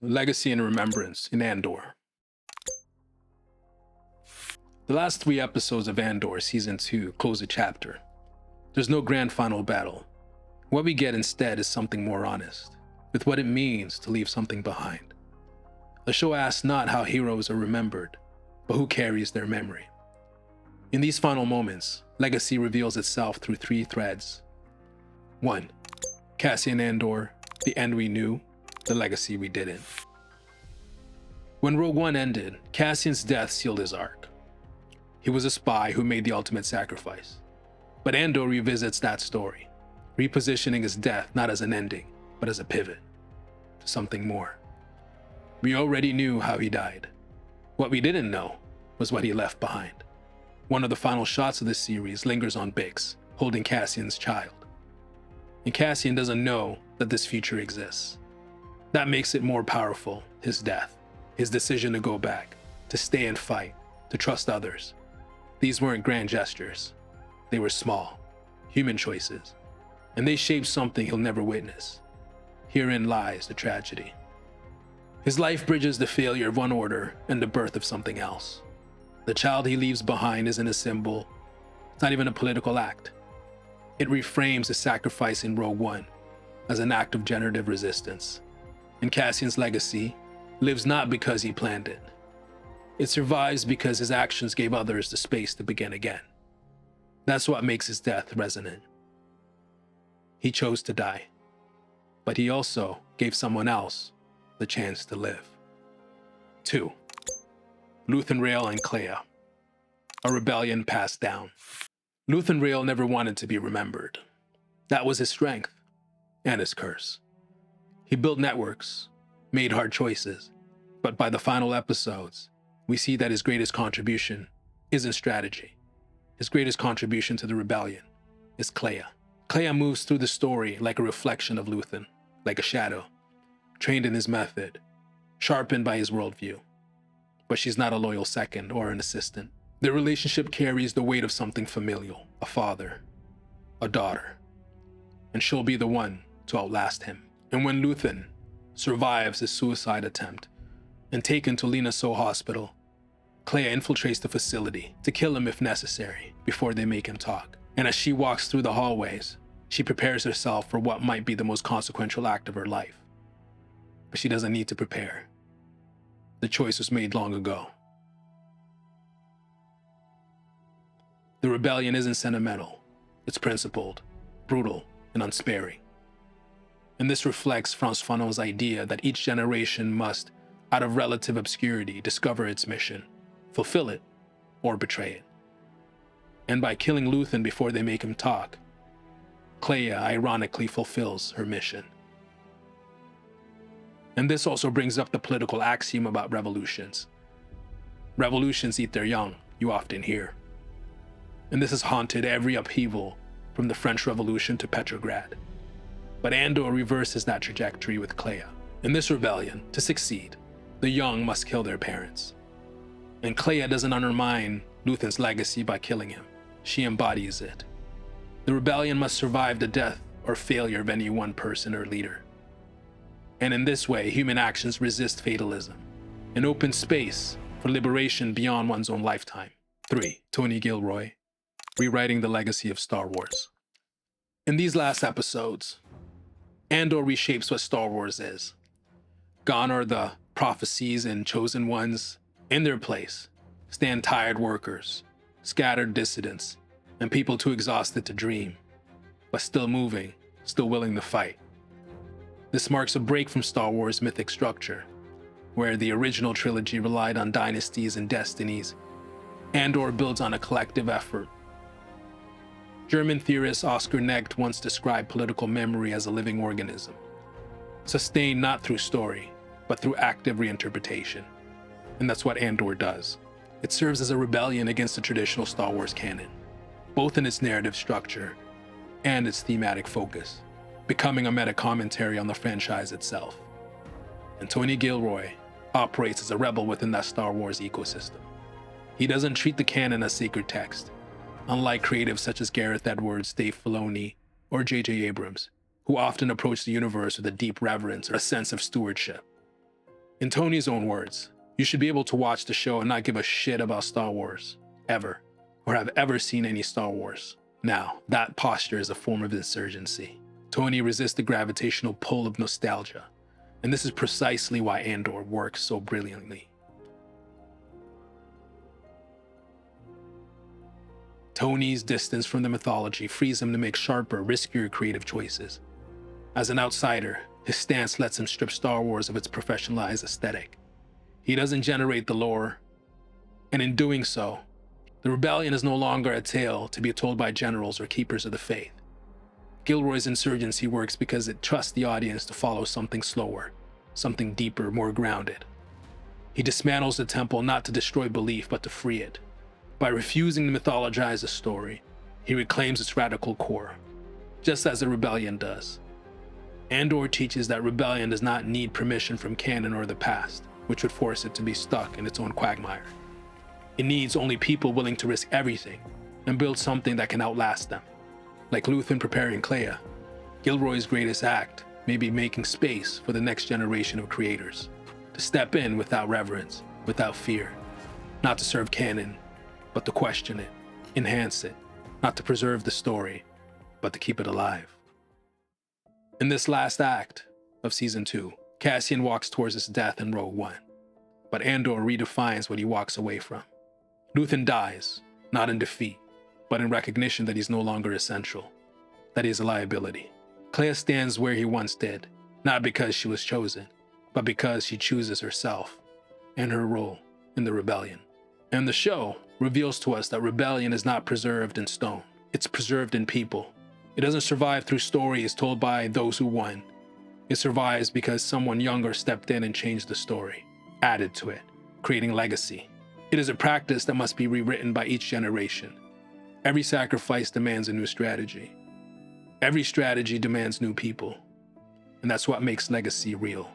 Legacy and Remembrance in Andor. The last 3 episodes of Andor Season 2 close a chapter. There's no grand final battle. What we get instead is something more honest, with what it means to leave something behind. The show asks not how heroes are remembered, but who carries their memory. In these final moments, Legacy reveals itself through 3 threads. 1. Cassian Andor, the end we knew, the legacy we didn't. When Rogue One ended, Cassian's death sealed his arc. He was a spy who made the ultimate sacrifice. But Andor revisits that story, repositioning his death not as an ending, but as a pivot to something more. We already knew how he died. What we didn't know was what he left behind. One of the final shots of this series lingers on Bix, holding Cassian's child. And Cassian doesn't know that this future exists. That makes it more powerful, his death, his decision to go back, to stay and fight, to trust others. These weren't grand gestures. They were small, human choices, and they shaped something he'll never witness. Herein lies the tragedy. His life bridges the failure of one order and the birth of something else. The child he leaves behind isn't a symbol. It's not even a political act. It reframes his sacrifice in Rogue One as an act of generative resistance. And Cassian's legacy lives not because he planned it. It survives because his actions gave others the space to begin again. That's what makes his death resonant. He chose to die, but he also gave someone else the chance to live. 2. Luthen Rael and Kleya. A rebellion passed down. Luthen Rael never wanted to be remembered. That was his strength and his curse. He built networks, made hard choices, but by the final episodes, we see that his greatest contribution isn't strategy. His greatest contribution to the rebellion is Kleya. Kleya moves through the story like a reflection of Luthen, like a shadow, trained in his method, sharpened by his worldview. But she's not a loyal second or an assistant. Their relationship carries the weight of something familial, a father, a daughter, and she'll be the one to outlast him. And when Luthen survives his suicide attempt and taken to Lina So Hospital, Kleya infiltrates the facility to kill him if necessary before they make him talk. And as she walks through the hallways, she prepares herself for what might be the most consequential act of her life. But she doesn't need to prepare. The choice was made long ago. The rebellion isn't sentimental. It's principled, brutal, and unsparing. And this reflects Frantz Fanon's idea that each generation must, out of relative obscurity, discover its mission, fulfill it, or betray it. And by killing Luthen before they make him talk, Kleya ironically fulfills her mission. And this also brings up the political axiom about revolutions. Revolutions eat their young, you often hear. And this has haunted every upheaval from the French Revolution to Petrograd. But Andor reverses that trajectory with Kleya. In this rebellion, to succeed, the young must kill their parents. And Kleya doesn't undermine Luthen's legacy by killing him. She embodies it. The rebellion must survive the death or failure of any one person or leader. And in this way, human actions resist fatalism, an open space for liberation beyond one's own lifetime. 3. Tony Gilroy, rewriting the legacy of Star Wars. In these last episodes, Andor reshapes what Star Wars is. Gone are the prophecies and chosen ones. In their place stand tired workers, scattered dissidents, and people too exhausted to dream, but still moving, still willing to fight. This marks a break from Star Wars' mythic structure, where the original trilogy relied on dynasties and destinies. Andor builds on a collective effort. German theorist Oscar Necht once described political memory as a living organism, sustained not through story, but through active reinterpretation. And that's what Andor does. It serves as a rebellion against the traditional Star Wars canon, both in its narrative structure and its thematic focus, becoming a meta-commentary on the franchise itself. And Tony Gilroy operates as a rebel within that Star Wars ecosystem. He doesn't treat the canon as sacred text, unlike creatives such as Gareth Edwards, Dave Filoni, or J.J. Abrams, who often approach the universe with a deep reverence or a sense of stewardship. In Tony's own words, you should be able to watch the show and not give a shit about Star Wars, ever, or have ever seen any Star Wars. Now, that posture is a form of insurgency. Tony resists the gravitational pull of nostalgia, and this is precisely why Andor works so brilliantly. Tony's distance from the mythology frees him to make sharper, riskier creative choices. As an outsider, his stance lets him strip Star Wars of its professionalized aesthetic. He doesn't generate the lore, and in doing so, the rebellion is no longer a tale to be told by generals or keepers of the faith. Gilroy's insurgency works because it trusts the audience to follow something slower, something deeper, more grounded. He dismantles the temple not to destroy belief, but to free it. By refusing to mythologize a story, he reclaims its radical core, just as the rebellion does. Andor teaches that rebellion does not need permission from canon or the past, which would force it to be stuck in its own quagmire. It needs only people willing to risk everything and build something that can outlast them. Like Luthen preparing Kleya, Gilroy's greatest act may be making space for the next generation of creators, to step in without reverence, without fear, not to serve canon, but to question it, enhance it, not to preserve the story, but to keep it alive. In this last act of Season 2, Cassian walks towards his death in Rogue One, but Andor redefines what he walks away from. Luthen dies, not in defeat, but in recognition that he's no longer essential, that he is a liability. Kleya stands where he once did, not because she was chosen, but because she chooses herself and her role in the rebellion. And the show reveals to us that rebellion is not preserved in stone, it's preserved in people. It doesn't survive through stories told by those who won. It survives because someone younger stepped in and changed the story, added to it, creating legacy. It is a practice that must be rewritten by each generation. Every sacrifice demands a new strategy. Every strategy demands new people. And that's what makes legacy real.